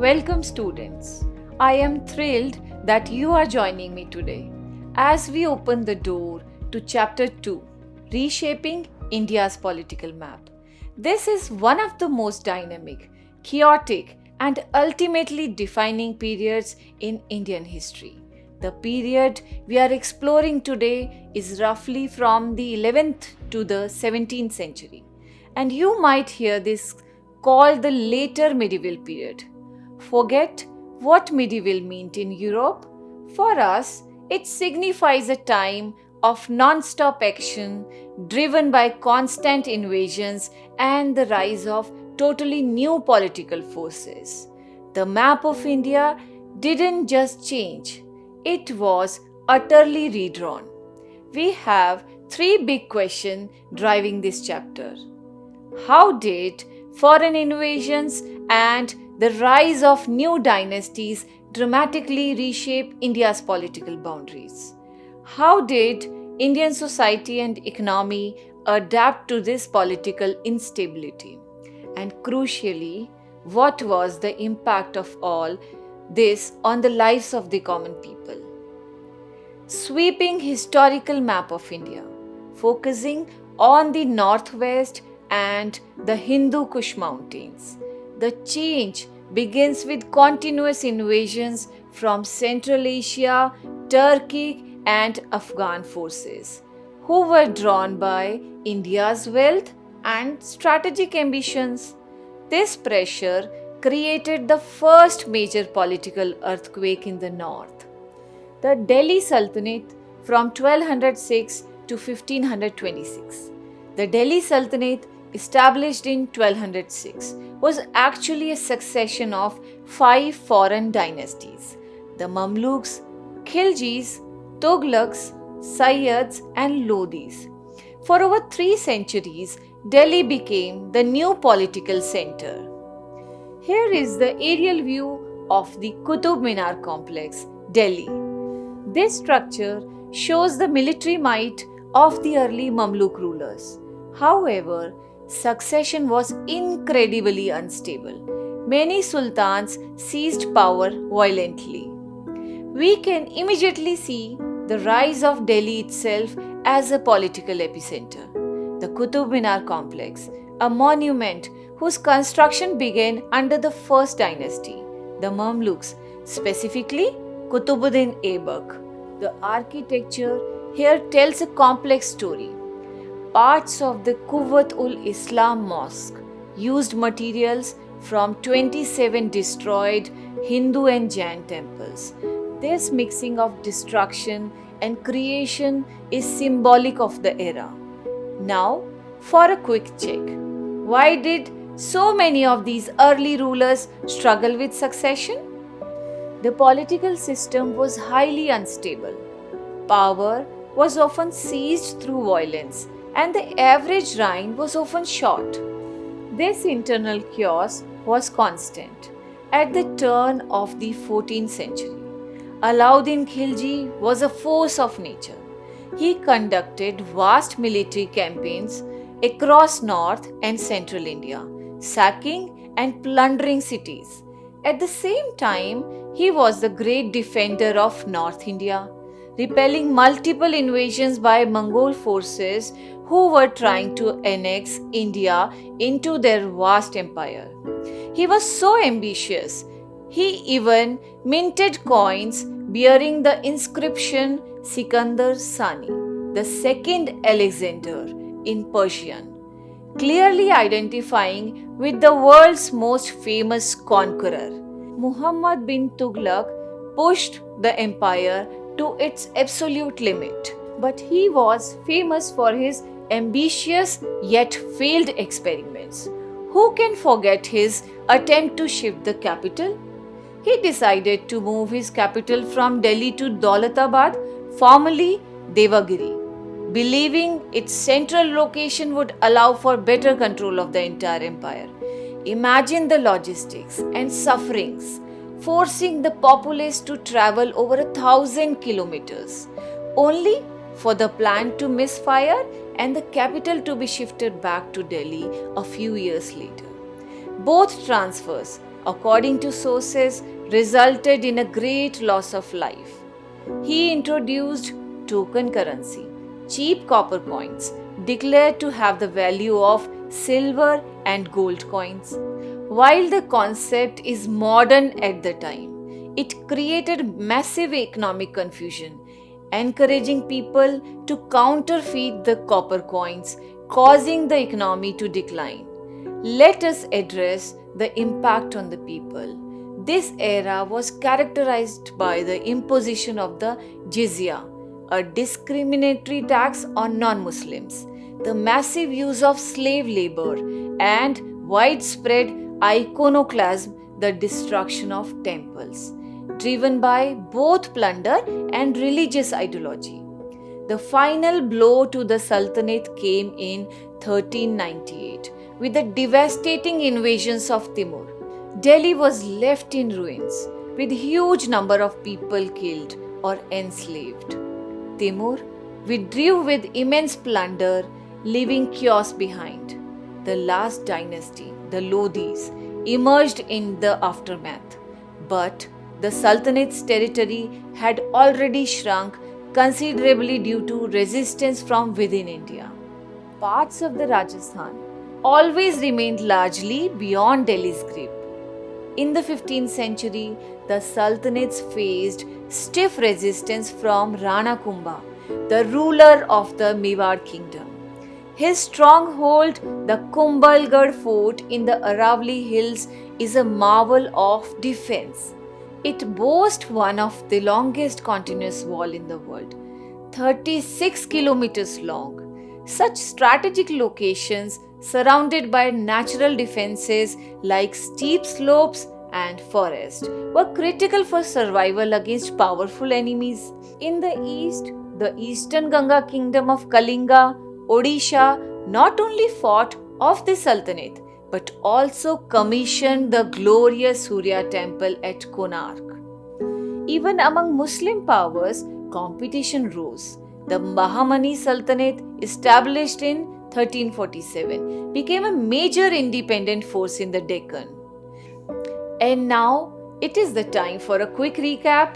Welcome, students. I am thrilled that you are joining me today as we open the door to Chapter 2, Reshaping India's Political Map. This is one of the most dynamic, chaotic, and ultimately defining periods in Indian history. The period we are exploring today is roughly from the 11th to the 17th century, and you might hear this called the later medieval period. Forget what medieval meant in Europe. For us, it signifies a time of non-stop action driven by constant invasions and the rise of totally new political forces. The map of India didn't just change, it was utterly redrawn. We have three big questions driving this chapter. How did foreign invasions and the rise of new dynasties dramatically reshape India's political boundaries? How did Indian society and economy adapt to this political instability? And crucially, what was the impact of all this on the lives of the common people? Sweeping historical map of India, focusing on the northwest and the Hindu Kush mountains. The change begins with continuous invasions from Central Asia, Turkic and Afghan forces, who were drawn by India's wealth and strategic ambitions. This pressure created the first major political earthquake in the north. The Delhi Sultanate from 1206 to 1526. The Delhi Sultanate, established in 1206, was actually a succession of 5 foreign dynasties: the Mamluks, Khiljis, Tughlaqs, Sayyids, and Lodhis. For over 3 centuries, Delhi became the new political center. Here is the aerial view of the Qutub Minar complex, Delhi. This structure shows the military might of the early Mamluk rulers. However, succession was incredibly unstable. Many sultans seized power violently. We can immediately see the rise of Delhi itself as a political epicenter. The Qutub Minar complex, a monument whose construction began under the first dynasty, the Mamluks, specifically Qutbuddin Aibak. The architecture here tells a complex story. Parts of the Quwwat-ul-Islam Mosque used materials from 27 destroyed Hindu and Jain temples. This mixing of destruction and creation is symbolic of the era. Now, for a quick check. Why did so many of these early rulers struggle with succession? The political system was highly unstable. Power was often seized through violence, and the average reign was often short. This internal chaos was constant. At the turn of the 14th century, Alauddin Khilji was a force of nature. He conducted vast military campaigns across north and central India, sacking and plundering cities. At the same time, he was the great defender of North India, repelling multiple invasions by Mongol forces who were trying to annex India into their vast empire. He was so ambitious, he even minted coins bearing the inscription Sikandar Sani, the second Alexander in Persian, clearly identifying with the world's most famous conqueror. Muhammad bin Tughlaq pushed the empire to its absolute limit, but he was famous for his ambitious yet failed experiments. Who can forget his attempt to shift the capital? He decided to move his capital from Delhi to Daulatabad, formerly Devagiri, believing its central location would allow for better control of the entire empire. Imagine the logistics and sufferings, forcing the populace to travel over 1,000 kilometers, only for the plan to misfire and the capital to be shifted back to Delhi a few years later. Both transfers according to sources, resulted in a great loss of life. He introduced token currency, cheap copper coins, declared to have the value of silver and gold coins. While the concept is modern at the time, it created massive economic confusion, encouraging people to counterfeit the copper coins, causing the economy to decline. Let us address the impact on the people. This era was characterized by the imposition of the jizya, a discriminatory tax on non Muslims, the massive use of slave labor, and widespread iconoclasm, the destruction of temples, driven by both plunder and religious ideology. The final blow to the Sultanate came in 1398 with the devastating invasions of Timur. Delhi was left in ruins with huge number of people killed or enslaved. Timur withdrew with immense plunder, leaving chaos behind. The last dynasty, the Lodhis, emerged in the aftermath, but the Sultanate's territory had already shrunk considerably due to resistance from within India. Parts of the Rajasthan always remained largely beyond Delhi's grip. In the 15th century, the Sultanates faced stiff resistance from Rana Kumbha, the ruler of the Mewar kingdom. His stronghold, the Kumbhalgarh fort in the Aravalli hills, is a marvel of defense. It boasts one of the longest continuous wall in the world, 36 kilometers long. Such strategic locations surrounded by natural defenses like steep slopes and forest were critical for survival against powerful enemies. In the east, the Eastern Ganga kingdom of Kalinga, Odisha not only fought off the Sultanate but also commissioned the glorious Surya temple at Konark. Even among Muslim powers, competition rose. The Bahamani Sultanate, established in 1347, became a major independent force in the Deccan. And now it is the time for a quick recap.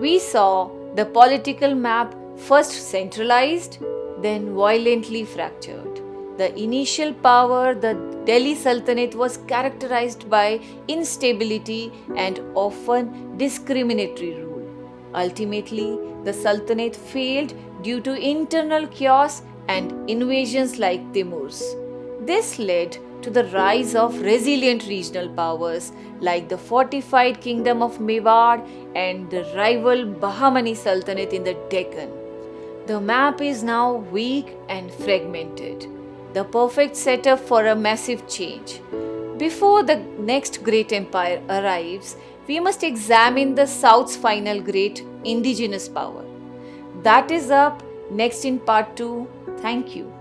We saw the political map first centralized, then violently fractured. The initial power, the Delhi Sultanate, was characterized by instability and often discriminatory rule. Ultimately, the Sultanate failed due to internal chaos and invasions like Timur's. This led to the rise of resilient regional powers like the fortified kingdom of Mewar and the rival Bahamani Sultanate in the Deccan. The map is now weak and fragmented, the perfect setup for a massive change. Before the next great empire arrives, we must examine the South's final great indigenous power. That is up next in part 2. Thank you.